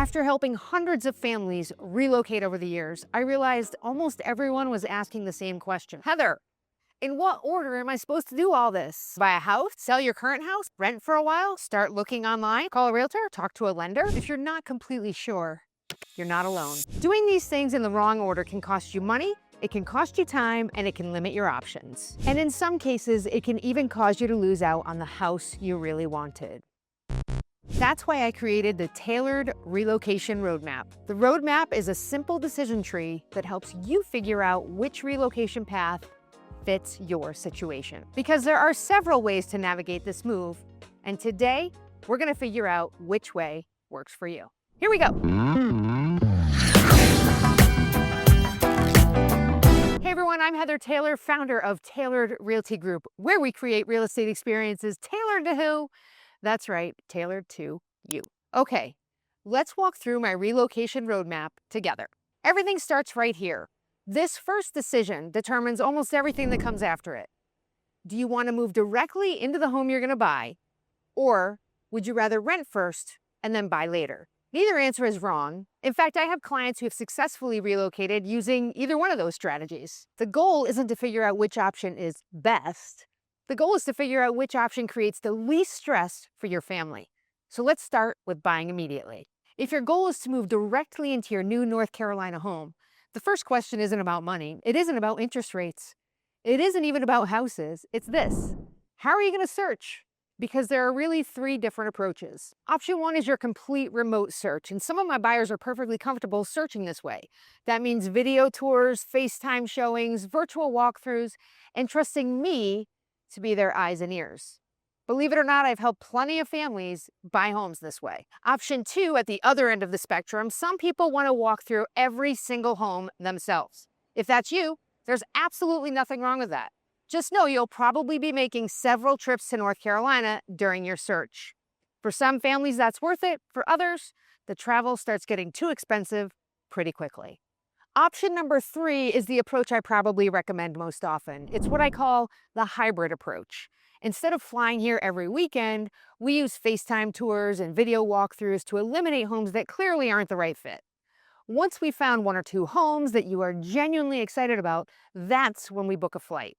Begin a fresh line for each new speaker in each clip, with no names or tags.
After helping hundreds of families relocate over the years, I realized almost everyone was asking the same question. Heather, in what order am I supposed to do all this? Buy a house, sell your current house, rent for a while, start looking online, call a realtor, talk to a lender? If you're not completely sure, you're not alone. Doing these things in the wrong order can cost you money, it can cost you time, and it can limit your options. And in some cases, it can even cause you to lose out on the house you really wanted. That's why I created the Tailored Relocation Roadmap. The roadmap is a simple decision tree that helps you figure out which relocation path fits your situation. Because there are several ways to navigate this move, and today we're gonna figure out which way works for you. Here we go. Hey everyone, I'm Heather Taylor, founder of Tailored Realty Group, where we create real estate experiences tailored to who? That's right, tailored to you. Okay, let's walk through my relocation roadmap together. Everything starts right here. This first decision determines almost everything that comes after it. Do you want to move directly into the home you're going to buy, or would you rather rent first and then buy later? Neither answer is wrong. In fact, I have clients who have successfully relocated using either one of those strategies. The goal isn't to figure out which option is best. The goal is to figure out which option creates the least stress for your family. So let's start with buying immediately. If your goal is to move directly into your new North Carolina home, the first question isn't about money. It isn't about interest rates. It isn't even about houses. It's this: how are you going to search? Because there are really three different approaches. Option one is your complete remote search, and some of my buyers are perfectly comfortable searching this way. That means video tours, FaceTime showings, virtual walkthroughs, and trusting me to be their eyes and ears. Believe it or not, I've helped plenty of families buy homes this way. Option two, at the other end of the spectrum, some people want to walk through every single home themselves. If that's you, there's absolutely nothing wrong with that. Just know you'll probably be making several trips to North Carolina during your search. For some families, that's worth it. For others, the travel starts getting too expensive pretty quickly. Option number three is the approach I probably recommend most often. It's what I call the hybrid approach. Instead of flying here every weekend, we use FaceTime tours and video walkthroughs to eliminate homes that clearly aren't the right fit. Once we've found one or two homes that you are genuinely excited about, that's when we book a flight.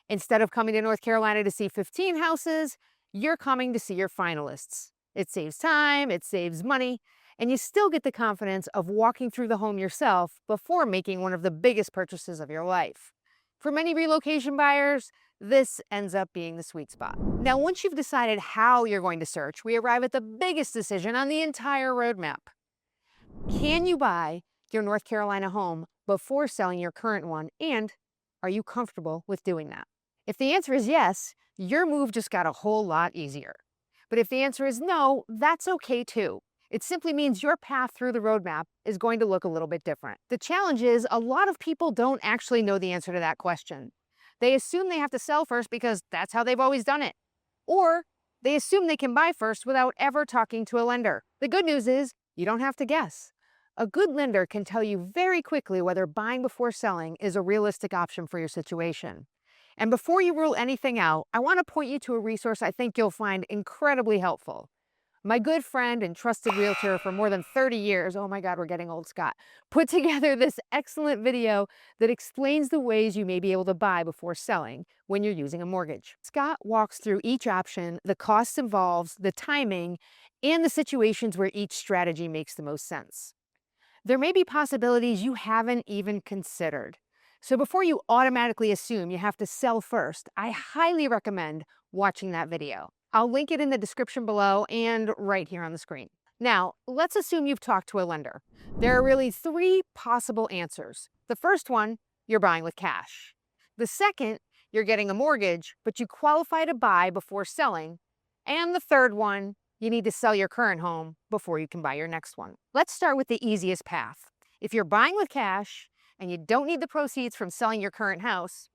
Instead of coming to North Carolina to see 15 houses, you're coming to see your finalists. It saves time, it saves money, and you still get the confidence of walking through the home yourself before making one of the biggest purchases of your life. For many relocation buyers, this ends up being the sweet spot. Now, once you've decided how you're going to search, we arrive at the biggest decision on the entire roadmap. Can you buy your North Carolina home before selling your current one, and are you comfortable with doing that? If the answer is yes, your move just got a whole lot easier. But if the answer is no, that's okay too. It simply means your path through the roadmap is going to look a little bit different. The challenge is a lot of people don't actually know the answer to that question. They assume they have to sell first because that's how they've always done it. Or they assume they can buy first without ever talking to a lender. The good news is you don't have to guess. A good lender can tell you very quickly whether buying before selling is a realistic option for your situation. And before you rule anything out, I want to point you to a resource I think you'll find incredibly helpful. My good friend and trusted realtor for more than 30 years, oh my God, we're getting old, Scott, put together this excellent video that explains the ways you may be able to buy before selling when you're using a mortgage. Scott walks through each option, the costs involved, the timing, and the situations where each strategy makes the most sense. There may be possibilities you haven't even considered. So before you automatically assume you have to sell first, I highly recommend watching that video. I'll link it in the description below and right here on the screen. Now, let's assume you've talked to a lender. There are really three possible answers. The first one, you're buying with cash. The second, you're getting a mortgage, but you qualify to buy before selling. And the third one, you need to sell your current home before you can buy your next one. Let's start with the easiest path. If you're buying with cash and you don't need the proceeds from selling your current house,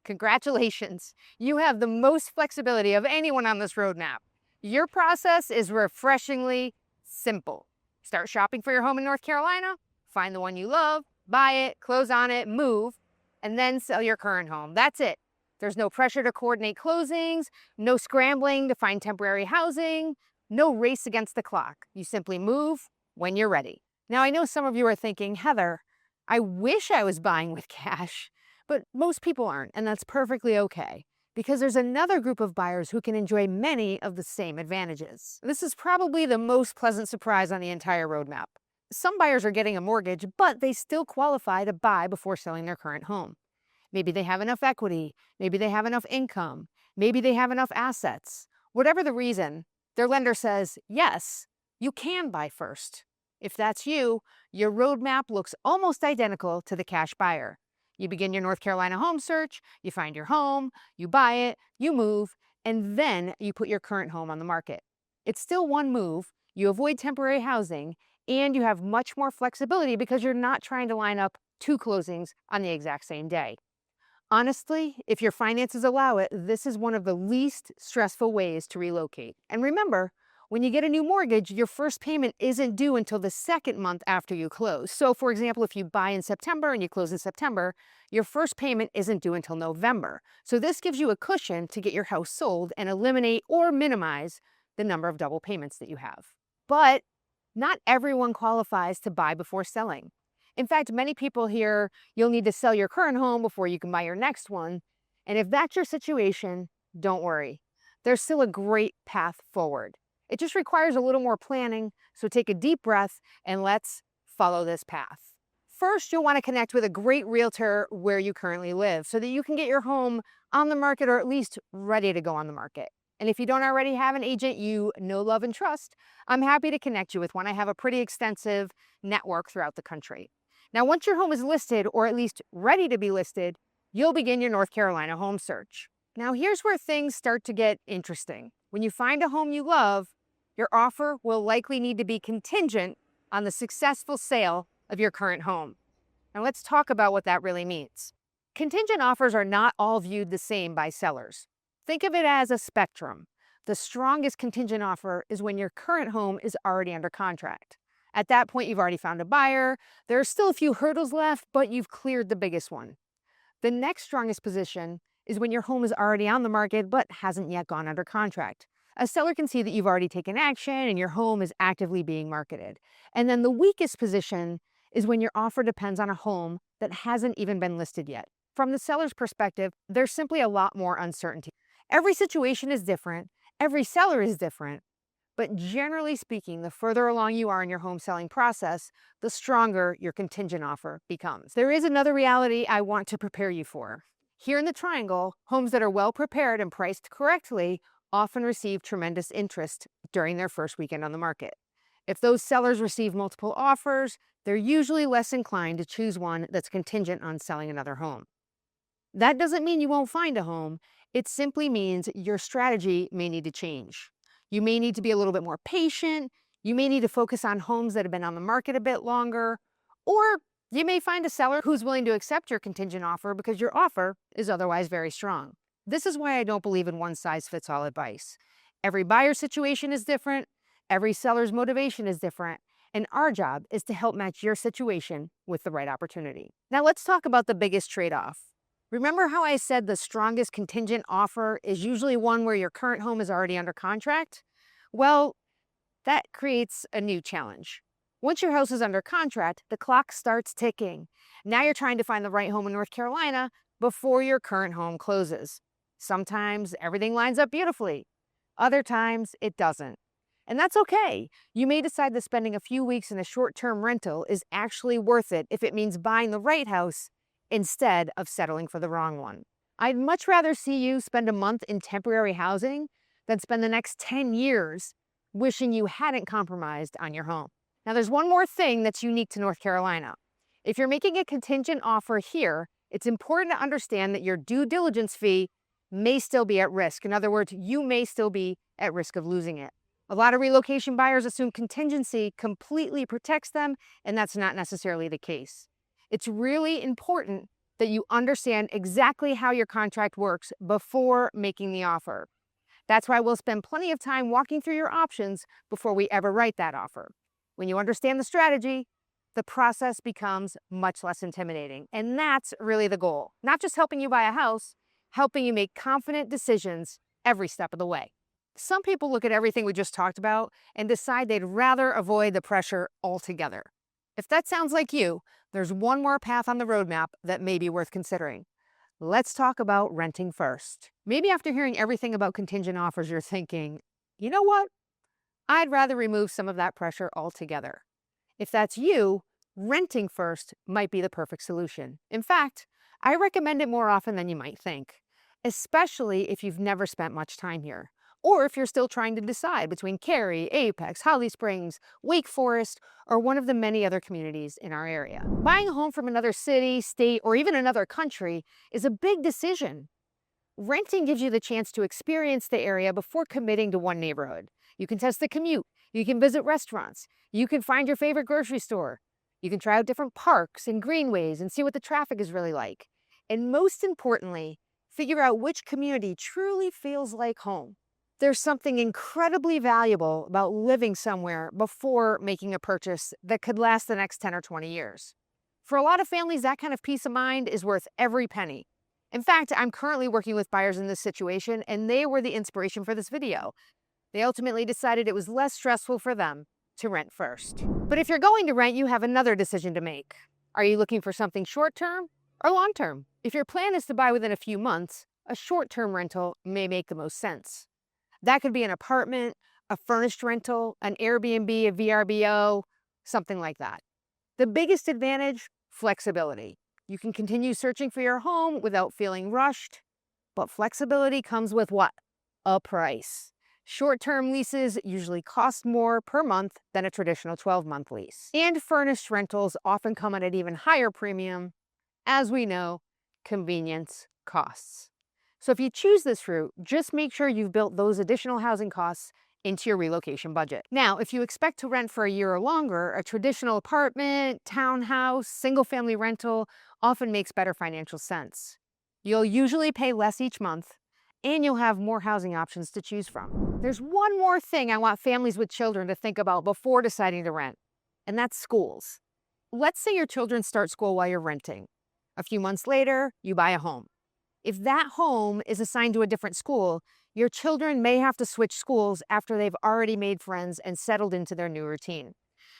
congratulations, you have the most flexibility of anyone on this roadmap. Your process is refreshingly simple. Start shopping for your home in North Carolina, find the one you love, buy it, close on it, move, and then sell your current home. That's it. There's no pressure to coordinate closings, no scrambling to find temporary housing, no race against the clock. You simply move, when you're ready. Now, I know some of you are thinking, Heather, I wish I was buying with cash, but most people aren't, and that's perfectly okay, because there's another group of buyers who can enjoy many of the same advantages. This is probably the most pleasant surprise on the entire roadmap. Some buyers are getting a mortgage, but they still qualify to buy before selling their current home. Maybe they have enough equity, maybe they have enough income, maybe they have enough assets. Whatever the reason, their lender says, yes, you can buy first. If that's you, your roadmap looks almost identical to the cash buyer. You begin your North Carolina home search, you find your home, you buy it, you move, and then you put your current home on the market. It's still one move, you avoid temporary housing, and you have much more flexibility because you're not trying to line up two closings on the exact same day. Honestly, if your finances allow it, this is one of the least stressful ways to relocate. And remember, when you get a new mortgage, your first payment isn't due until the second month after you close. So for example, if you buy in September and you close in September, your first payment isn't due until November. So this gives you a cushion to get your house sold and eliminate or minimize the number of double payments that you have. But not everyone qualifies to buy before selling. In fact, many people hear you'll need to sell your current home before you can buy your next one. And if that's your situation, don't worry. There's still a great path forward. It just requires a little more planning, so take a deep breath and let's follow this path. First, you'll want to connect with a great realtor where you currently live so that you can get your home on the market or at least ready to go on the market. And if you don't already have an agent you know, love, and trust, I'm happy to connect you with one. I have a pretty extensive network throughout the country. Now, once your home is listed, or at least ready to be listed, you'll begin your North Carolina home search. Now, here's where things start to get interesting. When you find a home you love, your offer will likely need to be contingent on the successful sale of your current home. Now, let's talk about what that really means. Contingent offers are not all viewed the same by sellers. Think of it as a spectrum. The strongest contingent offer is when your current home is already under contract. At that point, you've already found a buyer. There are still a few hurdles left, but you've cleared the biggest one. The next strongest position is when your home is already on the market, but hasn't yet gone under contract. A seller can see that you've already taken action and your home is actively being marketed. And then the weakest position is when your offer depends on a home that hasn't even been listed yet. From the seller's perspective, there's simply a lot more uncertainty. Every situation is different, every seller is different, but generally speaking, the further along you are in your home selling process, the stronger your contingent offer becomes. There is another reality I want to prepare you for. Here in the Triangle, homes that are well prepared and priced correctly often receive tremendous interest during their first weekend on the market. If those sellers receive multiple offers, they're usually less inclined to choose one that's contingent on selling another home. That doesn't mean you won't find a home. It simply means your strategy may need to change. You may need to be a little bit more patient. You may need to focus on homes that have been on the market a bit longer, or you may find a seller who's willing to accept your contingent offer because your offer is otherwise very strong. This is why I don't believe in one-size-fits-all advice. Every buyer situation is different, every seller's motivation is different, and our job is to help match your situation with the right opportunity. Now let's talk about the biggest trade-off. Remember how I said the strongest contingent offer is usually one where your current home is already under contract? Well, that creates a new challenge. Once your house is under contract, the clock starts ticking. Now you're trying to find the right home in North Carolina before your current home closes. Sometimes everything lines up beautifully. Other times it doesn't. And that's okay. You may decide that spending a few weeks in a short-term rental is actually worth it if it means buying the right house instead of settling for the wrong one. I'd much rather see you spend a month in temporary housing than spend the next 10 years wishing you hadn't compromised on your home. Now, there's one more thing that's unique to North Carolina. If you're making a contingent offer here, it's important to understand that your due diligence fee may still be at risk. In other words, you may still be at risk of losing it. A lot of relocation buyers assume contingency completely protects them, and that's not necessarily the case. It's really important that you understand exactly how your contract works before making the offer. That's why we'll spend plenty of time walking through your options before we ever write that offer. When you understand the strategy, the process becomes much less intimidating. And that's really the goal. Not just helping you buy a house, helping you make confident decisions every step of the way. Some people look at everything we just talked about and decide they'd rather avoid the pressure altogether. If that sounds like you, there's one more path on the roadmap that may be worth considering. Let's talk about renting first. Maybe after hearing everything about contingent offers, you're thinking, you know what? I'd rather remove some of that pressure altogether. If that's you, renting first might be the perfect solution. In fact, I recommend it more often than you might think, especially if you've never spent much time here, or if you're still trying to decide between Cary, Apex, Holly Springs, Wake Forest, or one of the many other communities in our area. Buying a home from another city, state, or even another country is a big decision. Renting gives you the chance to experience the area before committing to one neighborhood. You can test the commute, you can visit restaurants, you can find your favorite grocery store, you can try out different parks and greenways and see what the traffic is really like. And most importantly, figure out which community truly feels like home. There's something incredibly valuable about living somewhere before making a purchase that could last the next 10 or 20 years. For a lot of families, that kind of peace of mind is worth every penny. In fact, I'm currently working with buyers in this situation, and they were the inspiration for this video. They ultimately decided it was less stressful for them to rent first. But if you're going to rent, you have another decision to make. Are you looking for something short-term or long-term? If your plan is to buy within a few months, a short-term rental may make the most sense. That could be an apartment, a furnished rental, an Airbnb, a VRBO, something like that. The biggest advantage, flexibility. You can continue searching for your home without feeling rushed, but flexibility comes with what? A price. Short-term leases usually cost more per month than a traditional 12-month lease. And furnished rentals often come at an even higher premium. As we know, convenience costs. So if you choose this route, just make sure you've built those additional housing costs into your relocation budget. Now, if you expect to rent for a year or longer, a traditional apartment, townhouse, single-family rental often makes better financial sense. You'll usually pay less each month, and you'll have more housing options to choose from. There's one more thing I want families with children to think about before deciding to rent, and that's schools. Let's say your children start school while you're renting. A few months later, you buy a home. If that home is assigned to a different school, your children may have to switch schools after they've already made friends and settled into their new routine.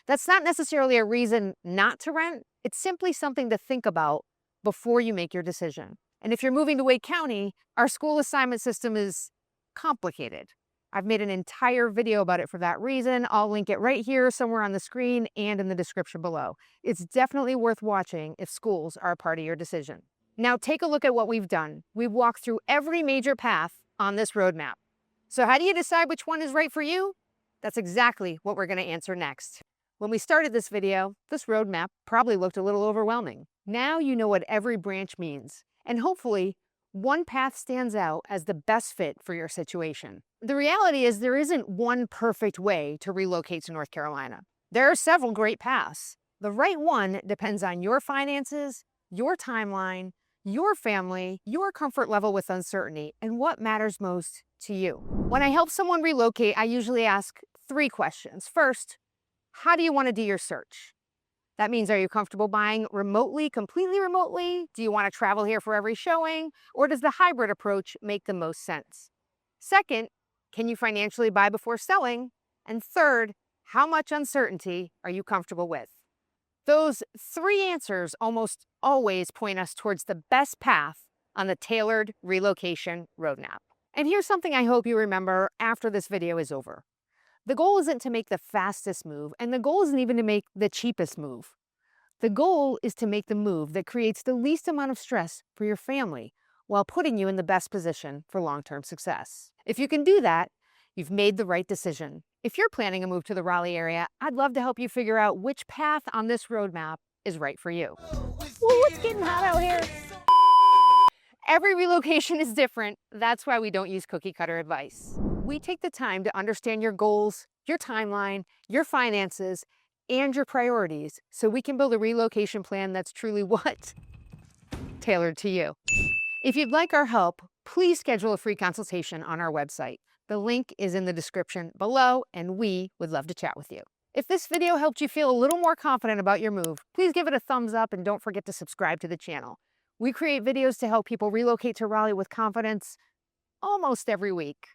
That's not necessarily a reason not to rent. It's simply something to think about before you make your decision. And if you're moving to Wake County, our school assignment system is complicated. I've made an entire video about it for that reason. I'll link it right here somewhere on the screen and in the description below. It's definitely worth watching if schools are a part of your decision. Now take a look at what we've done. We've walked through every major path on this roadmap. So how do you decide which one is right for you? That's exactly what we're going to answer next. When we started this video, this roadmap probably looked a little overwhelming. Now you know what every branch means, and hopefully one path stands out as the best fit for your situation. The reality is there isn't one perfect way to relocate to North Carolina. There are several great paths. The right one depends on your finances, your timeline, your family, your comfort level with uncertainty, and what matters most to you. When I help someone relocate, I usually ask 3 questions. First, how do you want to do your search? That means, are you comfortable buying remotely, completely remotely? Do you want to travel here for every showing? Or does the hybrid approach make the most sense? Second, can you financially buy before selling? And third, how much uncertainty are you comfortable with? Those 3 answers almost always point us towards the best path on the tailored relocation roadmap. And here's something I hope you remember after this video is over. The goal isn't to make the fastest move, and the goal isn't even to make the cheapest move. The goal is to make the move that creates the least amount of stress for your family while putting you in the best position for long-term success. If you can do that, you've made the right decision. If you're planning a move to the Raleigh area, I'd love to help you figure out which path on this roadmap is right for you. Whoa, it's getting hot out here. Every relocation is different. That's why we don't use cookie cutter advice. We take the time to understand your goals, your timeline, your finances, and your priorities so we can build a relocation plan that's truly what? Tailored to you. If you'd like our help, please schedule a free consultation on our website. The link is in the description below, and we would love to chat with you. If this video helped you feel a little more confident about your move, please give it a thumbs up and don't forget to subscribe to the channel. We create videos to help people relocate to Raleigh with confidence almost every week.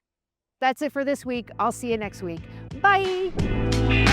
That's it for this week. I'll see you next week. Bye.